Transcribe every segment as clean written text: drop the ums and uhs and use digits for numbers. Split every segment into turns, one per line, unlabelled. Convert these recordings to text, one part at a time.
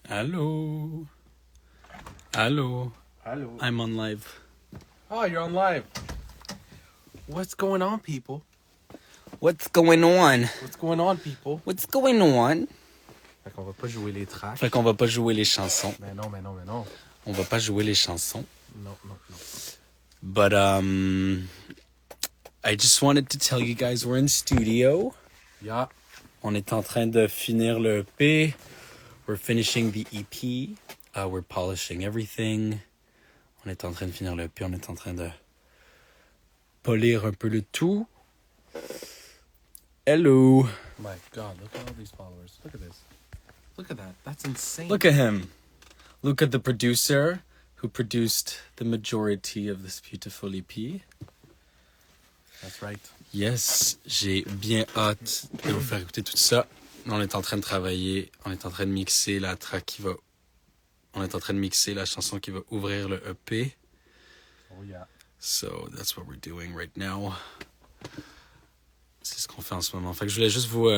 Hello. Hello.
Hello.
I'm on live.
Oh, you're on live. What's going on, people?
What's going on?
What's going on, people?
What's going on?
Fait qu'on va pas jouer les tracks.
Fait qu'on va pas jouer les chansons.
Mais non.
On va pas jouer les chansons.
Non.
But I just wanted to tell you guys we're in studio.
Yeah.
On est en train de finir le EP. We're finishing the EP. We're polishing everything. On est en train de finir le EP. On est en train de polir un peu le tout. Hello.
My God, look at all these followers. Look at this. Look at that. That's insane.
Look at him. Look at the producer who produced the majority of this beautiful EP.
That's right.
Yes, j'ai bien hâte de vous faire écouter tout ça. On est en train de travailler, on est en train de mixer la track qui va... On est en train de mixer la chanson qui va ouvrir le EP.
Oh yeah.
So, that's what we're doing right now. C'est ce qu'on fait en ce moment. Fait que je voulais juste vous...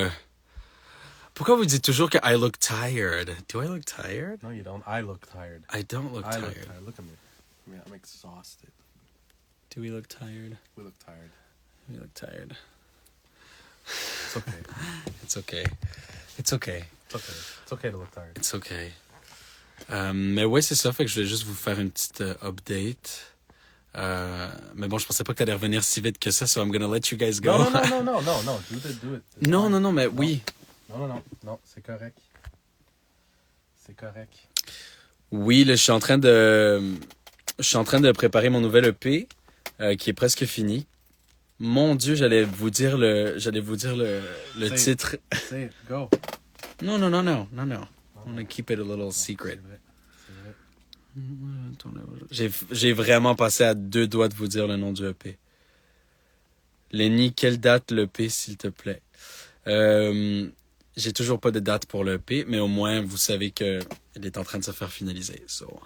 Pourquoi vous dites toujours que I look tired? Do I look tired?
No, you don't. I look tired.
I don't look
I
tired.
look tired. Look at me. I mean, I'm exhausted.
Do we look tired?
We look tired.
We look tired.
It's okay.
It's okay. It's okay.
It's okay. It's okay to look tired.
It's okay. Mais ouais, c'est ça. Fait que je voulais juste vous faire une petite update. Mais bon, je pensais pas que t'allais revenir si vite que ça, so I'm gonna let you guys go.
No. Do it. It's
Non,
fine.
non, mais oui.
Non, c'est correct. C'est correct.
Oui, là, je suis en train de préparer mon nouvel EP, qui est presque fini. Mon Dieu, j'allais vous dire le
Say it.
titre.
Say it. Go.
Non. I'm gonna keep it a little secret.
C'est vrai.
J'ai vraiment passé à 2 doigts de vous dire le nom du EP. Lenny, quelle date l'EP, s'il te plaît? J'ai toujours pas de date pour l'EP, mais au moins, vous savez que il est en train de se faire finaliser. So.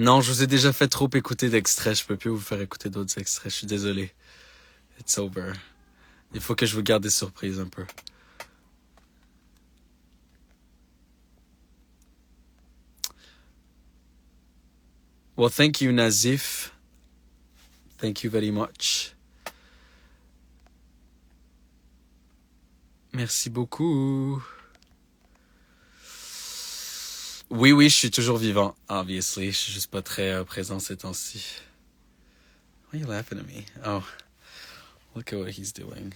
Non, je vous ai déjà fait trop écouter d'extraits. Je peux plus vous faire écouter d'autres extraits. Je suis désolé. It's over. Il faut que je vous garde des surprises un peu. Well, thank you, Nazif. Thank you very much. Merci beaucoup. Oui, je suis toujours vivant, obviously. Je suis juste pas très présent ces temps-ci. Why are you laughing at me? Oh, look at what he's doing.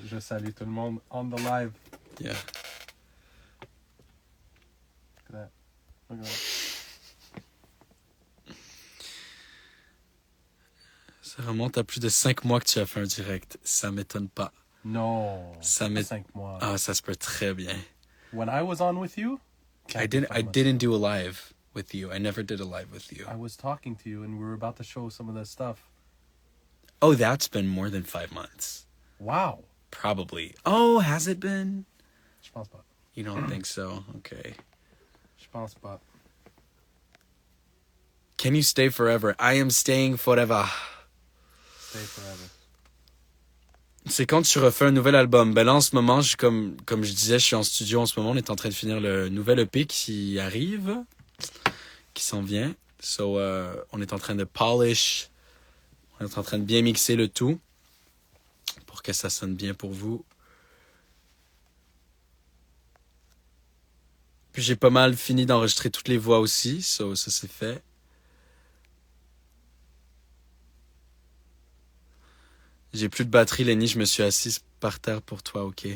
Je salue tout le monde on the live.
Yeah.
Look at that.
Ça remonte à plus de 5 mois que tu as fait un direct. Ça m'étonne pas.
Non.
Ça
pas
m'étonne.
5 mois.
Ah, ça se peut très bien.
When I was on with you,
I didn't do a live with you. I never did a live with you.
I was talking to you and we were about to show some of the stuff.
Oh, that's been more than 5 months.
Wow.
Probably. Oh, has it been?
Je pense pas.
You don't think so? Okay.
Je pense pas.
Can you stay forever? I am staying forever.
Stay forever.
C'est quand tu refais un nouvel album. Ben là, en ce moment, comme je disais, je suis en studio en ce moment. On est en train de finir le nouvel EP qui arrive, qui s'en vient. So, on est en train de polish. On est en train de bien mixer le tout pour que ça sonne bien pour vous. Puis j'ai pas mal fini d'enregistrer toutes les voix aussi. So, ça c'est fait. J'ai plus de batterie, Lenny. Je me suis assise par terre pour toi, ok?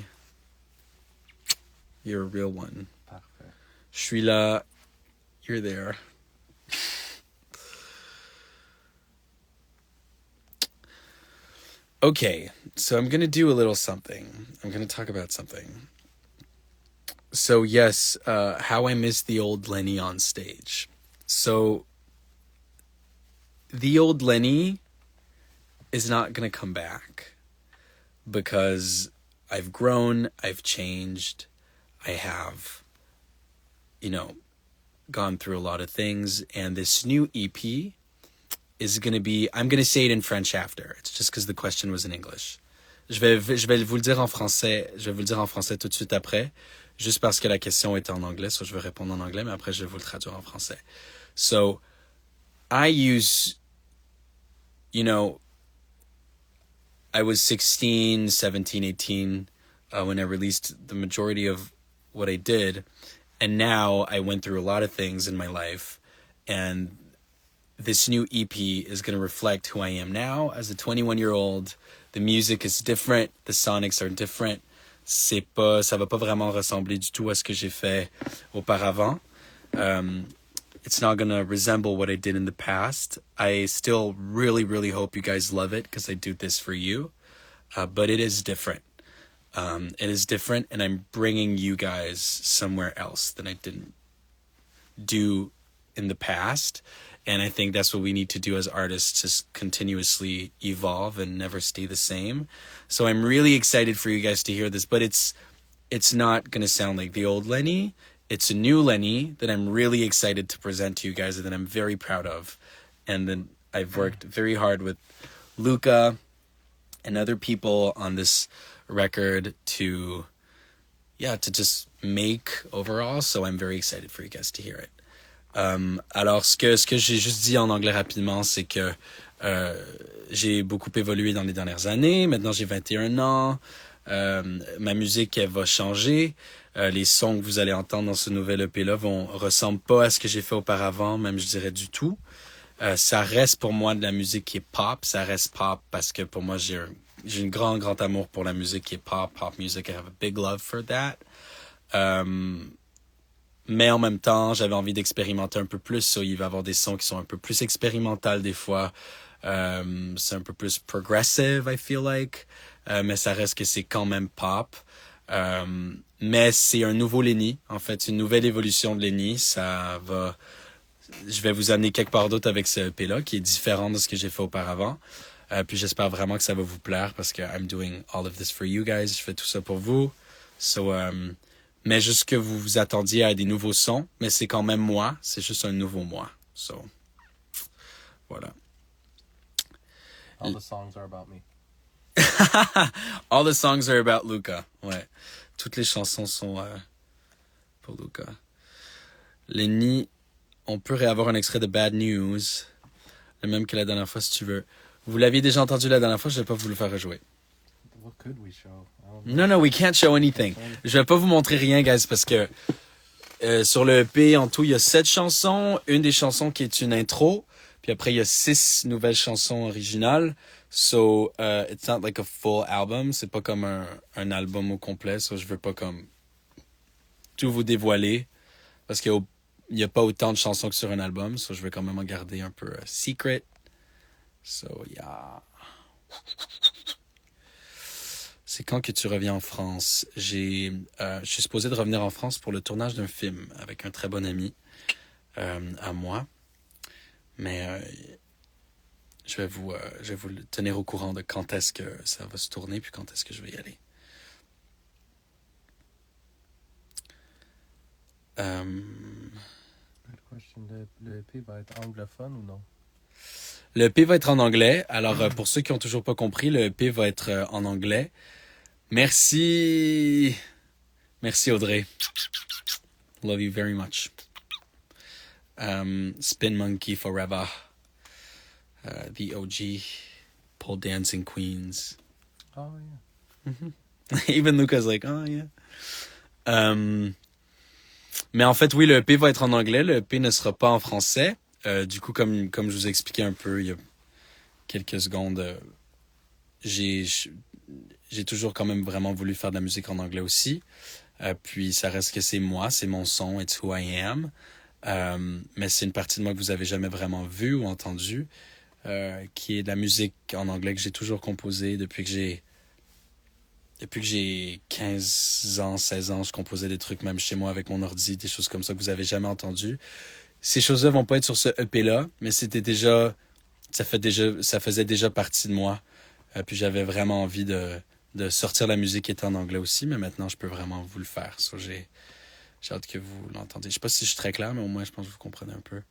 You're a real one.
Parfait.
Je suis là. You're there. Okay, so I'm gonna do a little something. I'm gonna talk about something. So yes, how I miss the old Lenny on stage. So the old Lenny is not gonna come back because I've grown, I've changed, I have, gone through a lot of things, and this new EP is going to be, I'm going to say it in French after. It's just because the question was in English. Je vais vous le dire en français. Je vais vous le dire en français tout de suite après. Juste parce que la question était en anglais, so je vais répondre en anglais, mais après je vais vous le traduire en français. So, I use, you know, I was 16, 17, 18 when I released the majority of what I did. And now I went through a lot of things in my life. And this new EP is going to reflect who I am now as a 21-year-old. The music is different. The sonics are different. Ça va pas vraiment ressembler du tout à ce que j'ai fait auparavant. It's not going to resemble what I did in the past. I still really, really hope you guys love it because I do this for you. But it is different. It is different, and I'm bringing you guys somewhere else than I didn't do in the past. And I think that's what we need to do as artists, just continuously evolve and never stay the same. So I'm really excited for you guys to hear this, but it's not going to sound like the old Lenny. It's a new Lenny that I'm really excited to present to you guys and that I'm very proud of. And then I've worked very hard with Luca and other people on this record to just make overall. So I'm very excited for you guys to hear it. Alors, ce que j'ai juste dit en anglais rapidement, c'est que j'ai beaucoup évolué dans les dernières années. Maintenant, j'ai 21 ans. Ma musique, elle va changer. Les sons que vous allez entendre dans ce nouvel EP-là ressemblent pas à ce que j'ai fait auparavant, même je dirais du tout. Ça reste pour moi de la musique qui est pop. Ça reste pop parce que pour moi, j'ai un grand amour pour la musique qui est pop music. I have a big love for that. Mais en même temps, j'avais envie d'expérimenter un peu plus. So, il va y avoir des sons qui sont un peu plus expérimentales des fois. C'est un peu plus progressive, I feel like. Mais ça reste que c'est quand même pop. Mais c'est un nouveau Lenny. En fait, une nouvelle évolution de Lenny. Je vais vous amener quelque part d'autre avec ce EP-là, qui est différent de ce que j'ai fait auparavant. Puis j'espère vraiment que ça va vous plaire parce que I'm doing all of this for you guys. Je fais tout ça pour vous. So, mais juste que vous vous attendiez à des nouveaux sons, mais c'est quand même moi. C'est juste un nouveau moi. So, voilà.
All the songs are about me.
All the songs are about Luca. Ouais. Toutes les chansons sont pour Luca. Lenny, on peut réavoir un extrait de Bad News. Le même que la dernière fois, si tu veux. Vous l'aviez déjà entendu la dernière fois, je vais pas vous le faire rejouer.
What could we show? I don't know.
No, we can't show anything. Je vais pas vous montrer rien, guys, parce que sur le EP, en tout, il y a 7 chansons. Une des chansons qui est une intro. Puis après, il y a 6 nouvelles chansons originales. So, it's not like a full album. C'est pas comme un album au complet. So, je veux pas comme tout vous dévoiler. Parce qu'il y a pas autant de chansons que sur un album. So, je vais quand même en garder un peu secret. So, yeah. C'est quand que tu reviens en France? Je suis supposé de revenir en France pour le tournage d'un film avec un très bon ami à moi. Mais je vais vous le tenir au courant de quand est-ce que ça va se tourner puis quand est-ce que je vais y aller.
Good question. Le EP va être anglophone ou non?
Le EP va être en anglais. Alors, pour ceux qui ont toujours pas compris, le EP va être en anglais. Merci. Merci, Audrey. Love you very much. Spin Monkey Forever. The OG. Pole Dancing Queens.
Oh, yeah.
Even Luca's like, oh, yeah. Mais en fait, oui, le EP va être en anglais. Le EP ne sera pas en français. Du coup, comme je vous ai expliqué un peu il y a quelques secondes, j'ai toujours quand même vraiment voulu faire de la musique en anglais aussi. Puis ça reste que c'est moi, c'est mon son, it's who I am. Mais c'est une partie de moi que vous avez jamais vraiment vue ou entendue, qui est de la musique en anglais que j'ai toujours composée depuis que j'ai 15 ans, 16 ans. Je composais des trucs même chez moi avec mon ordi, des choses comme ça que vous avez jamais entendues. Ces choses-là vont pas être sur ce EP-là, mais ça faisait déjà partie de moi. Puis j'avais vraiment envie de sortir la musique qui était en anglais aussi, mais maintenant je peux vraiment vous le faire. So, j'ai hâte que vous l'entendiez. Je sais pas si je suis très clair, mais au moins je pense que vous comprenez un peu.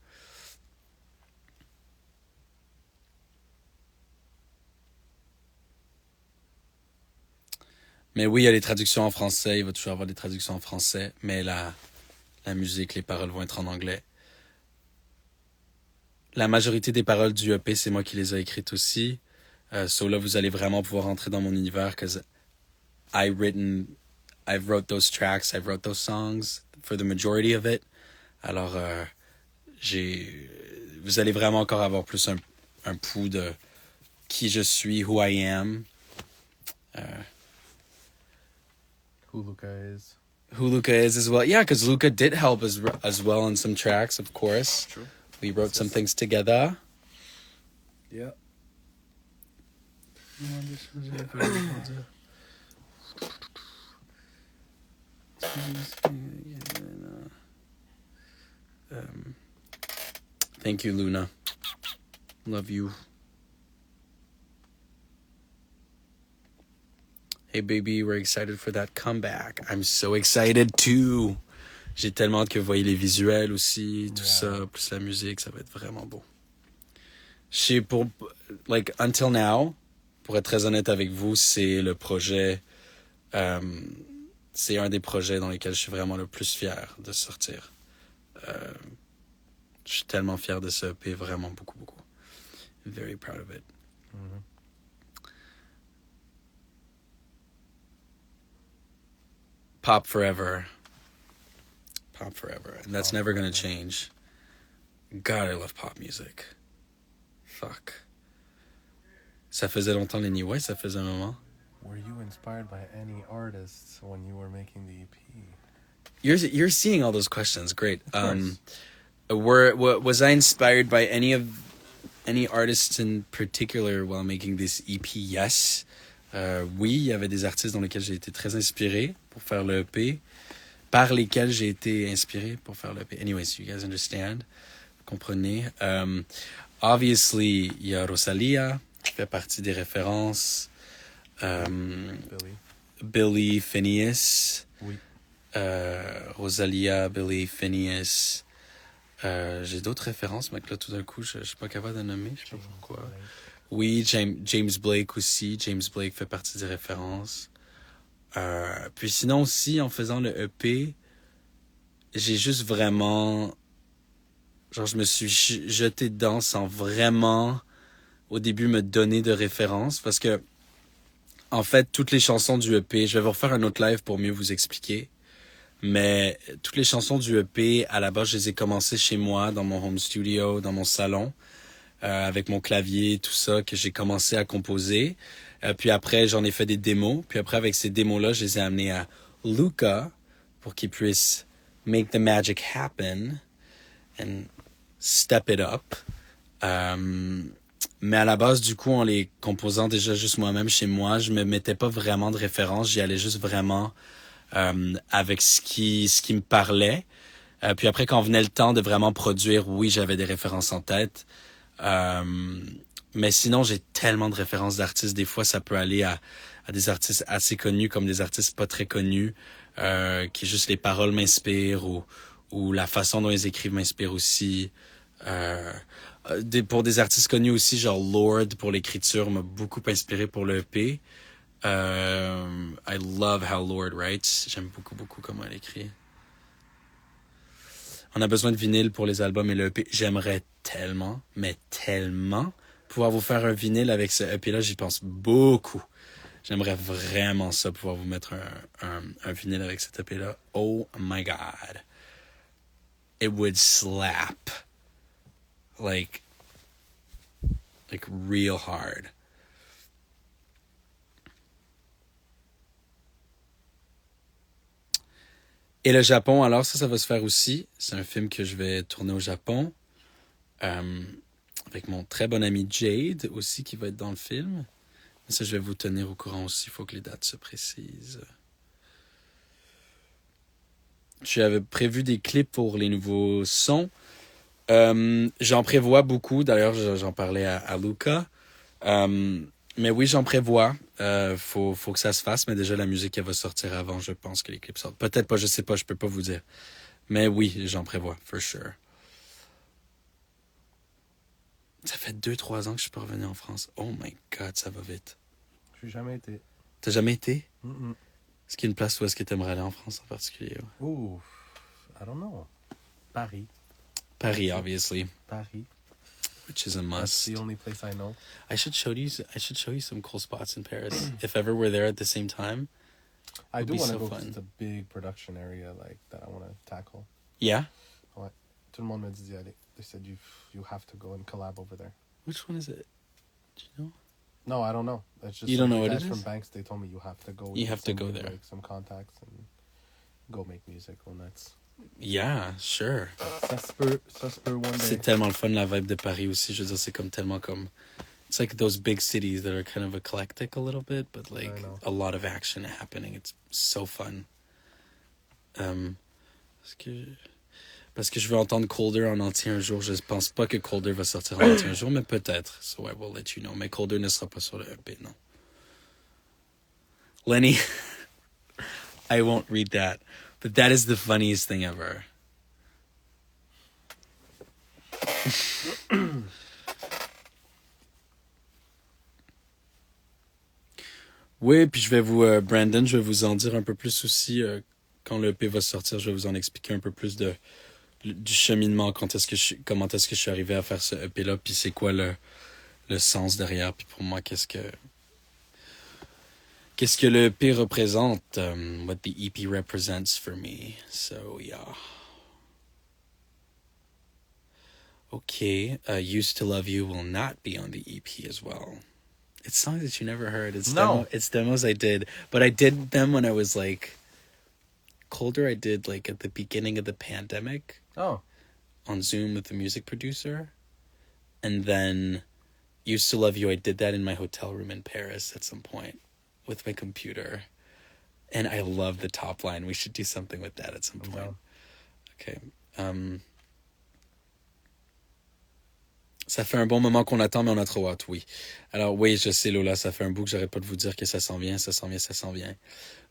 Mais oui, il y a les traductions en français. Il va toujours avoir des traductions en français. Mais la musique, les paroles vont être en anglais. La majorité des paroles du EP, c'est moi qui les ai écrites aussi. So là, vous allez vraiment pouvoir entrer dans mon univers, cause I've wrote those tracks, I've wrote those songs for the majority of it. Alors, vous allez vraiment encore avoir plus un pouls de qui je suis, who I am.
Who Luca is.
Who Luca is as well. Yeah, because Luca did help as well on some tracks, of course.
True.
We wrote some things together.
Yeah.
Thank you, Luna. Love you. Hey, baby, we're excited for that comeback. I'm so excited too. J'ai tellement hâte que vous voyez les visuels aussi, tout ça, plus la musique, ça va être vraiment beau. Until now, pour être très honnête avec vous, c'est le projet, c'est un des projets dans lesquels je suis vraiment le plus fier de sortir. Je suis tellement fier de ce EP, vraiment beaucoup, beaucoup. Very proud of it.
Mm-hmm.
Pop forever. Pop forever. And that's never gonna change. God, I love pop music. Fuck. Ça faisait longtemps, Lenny. Ouais, ça faisait un moment.
Were you inspired by any artists when you were making the EP?
You're seeing all those questions. Great.
Of course.
Was I inspired by any artists in particular while making this EP? Yes. Oui, il y avait des artistes dans lesquels j'ai été très inspiré pour faire le EP, par lesquels j'ai été inspiré pour faire le EP. Anyways, you guys understand? Vous comprenez? Obviously, il y a Rosalia, qui fait partie des références. Billy, Phineas.
Oui.
Rosalia, Billy, Phineas. J'ai d'autres références, mais que là, tout d'un coup, je suis pas capable de nommer. Je sais pas pourquoi. Oui, James Blake aussi. James Blake fait partie des références. Puis sinon aussi, en faisant le EP, j'ai juste vraiment... Genre, je me suis jeté dedans sans vraiment, au début, me donner de références. Parce que, en fait, toutes les chansons du EP... Je vais vous refaire un autre live pour mieux vous expliquer. Mais toutes les chansons du EP, à la base, je les ai commencées chez moi, dans mon home studio, dans mon salon. Avec mon clavier, tout ça, que j'ai commencé à composer. Puis après, j'en ai fait des démos. Puis après, avec ces démos-là, je les ai amenés à Luca pour qu'il puisse make the magic happen and step it up. Mais à la base, du coup, en les composant déjà juste moi-même chez moi, je me mettais pas vraiment de référence. J'y allais juste vraiment avec ce qui me parlait. Puis après, quand venait le temps de vraiment produire, oui, j'avais des références en tête. Mais sinon, j'ai tellement de références d'artistes. Des fois, ça peut aller à des artistes assez connus comme des artistes pas très connus, qui juste les paroles m'inspirent ou la façon dont ils écrivent m'inspire aussi. Pour des artistes connus aussi, genre Lord pour l'écriture m'a beaucoup inspiré pour le EP. I love how Lord writes. J'aime beaucoup, beaucoup comment elle écrit. On a besoin de vinyle pour les albums et le EP. J'aimerais tellement, mais tellement, pouvoir vous faire un vinyle avec ce EP-là. J'y pense beaucoup. J'aimerais vraiment ça, pouvoir vous mettre un vinyle avec cet EP-là. Oh my God. It would slap. Like real hard. Et le Japon, alors ça va se faire aussi. C'est un film que je vais tourner au Japon. Avec mon très bon ami Jade aussi qui va être dans le film. Mais ça, je vais vous tenir au courant aussi. Il faut que les dates se précisent. J'avais prévu des clips pour les nouveaux sons. J'en prévois beaucoup. D'ailleurs, j'en parlais à Luca. Mais oui, j'en prévois. Faut que ça se fasse. Mais déjà, la musique, elle va sortir avant. Je pense que les clips sortent. Peut-être pas, je sais pas. Je peux pas vous dire. Mais oui, j'en prévois. For sure. Ça fait 2-3 ans que je suis pas revenu en France. Oh my God, ça va vite.
Je suis jamais été.
T'as jamais été?
Mm-mm.
Est-ce qu'il y a une place où est-ce que tu aimerais aller en France en particulier? Ouais?
Ooh, I don't know. Paris.
Paris, obviously,
Paris.
which is a
That's
must.
the only place I know.
I should show you. I should show you some cool spots in Paris. If ever we're there at the same time.
I
Would
do
be
want to
so
go
fun.
because it's a big production area like that I want to tackle.
Yeah.
Tout le monde m'a dit d'y aller. They said you have to go and collab over there.
Which one is it? Do you know?
No, I don't know. It's just
You don't
the
know what it
guys
is?
from Banks. They told me you have to go.
You
get
have to go
somebody,
there.
Like some contacts and go make music when that's.
Yeah, sure.
Ça se peut one day.
C'est tellement le fun la vibe de Paris aussi. Je veux dire, c'est comme tellement comme. It's like those big cities that are kind of eclectic a little bit, but like
I know.
a lot of action happening. It's so fun. Parce que je veux entendre Colder en entier un jour. Je pense pas que Colder va sortir en entier un jour, mais peut-être. So I will let you know. Mais Colder ne sera pas sur le EP, non. Lenny, I won't read that, but that is the funniest thing ever. Oui, puis je vais vous, Brandon, je vais vous en dire un peu plus aussi quand le EP va sortir. Je vais vous en expliquer un peu plus du cheminement, comment est-ce que je suis arrivé à faire ce EP-là, puis c'est quoi le sens derrière, puis pour moi, qu'est-ce que le EP représente, what the EP represents for me. So, yeah. Okay, Used to Love You will not be on the EP as well. It's songs that you never heard. It's demos I did, but I did them when I was like Colder. I did like at the beginning of the pandemic.
Oh.
On Zoom with the music producer, and then Used to Love You. I did that in my hotel room in Paris at some point with my computer, and I love the top line. We should do something with that at some point.
Down.
Okay. Ça fait un bon moment qu'on attend, mais on a trop hâte, oui. Alors oui, je sais, Lola, ça fait un bout que j'arrête pas de vous dire que ça s'en vient, ça s'en vient, ça s'en vient.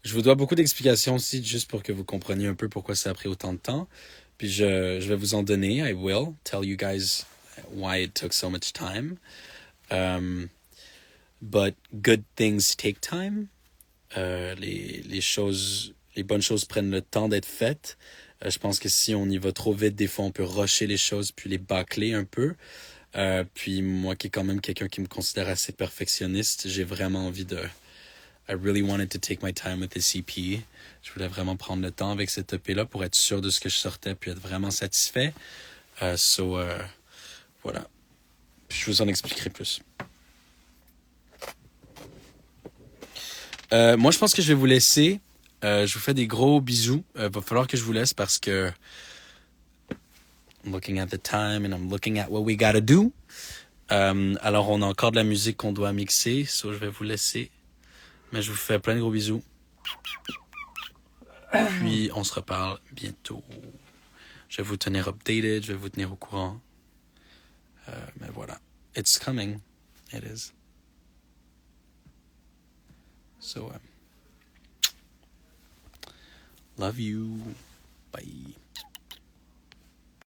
Je vous dois beaucoup d'explications aussi, juste pour que vous compreniez un peu pourquoi ça a pris autant de temps. Puis je vais vous en donner. I will tell you guys why it took so much time. But good things take time. Les bonnes choses prennent le temps d'être faites. Je pense que si on y va trop vite, des fois on peut rusher les choses puis les bâcler un peu. Puis moi qui est quand même quelqu'un qui me considère assez perfectionniste, j'ai vraiment envie de... I really wanted to take my time with this EP. Je voulais vraiment prendre le temps avec cette EP-là pour être sûr de ce que je sortais puis être vraiment satisfait. Voilà. Puis je vous en expliquerai plus. Moi, je pense que je vais vous laisser. Je vous fais des gros bisous. Va falloir que je vous laisse parce que I'm looking at the time and I'm looking at what we gotta do. Alors, on a encore de la musique qu'on doit mixer. So, je vais vous laisser. Mais je vous fais plein de gros bisous. Puis, on se reparle bientôt. Je vais vous tenir updated. Je vais vous tenir au courant. Mais voilà. It's coming. It is. So, love you. Bye.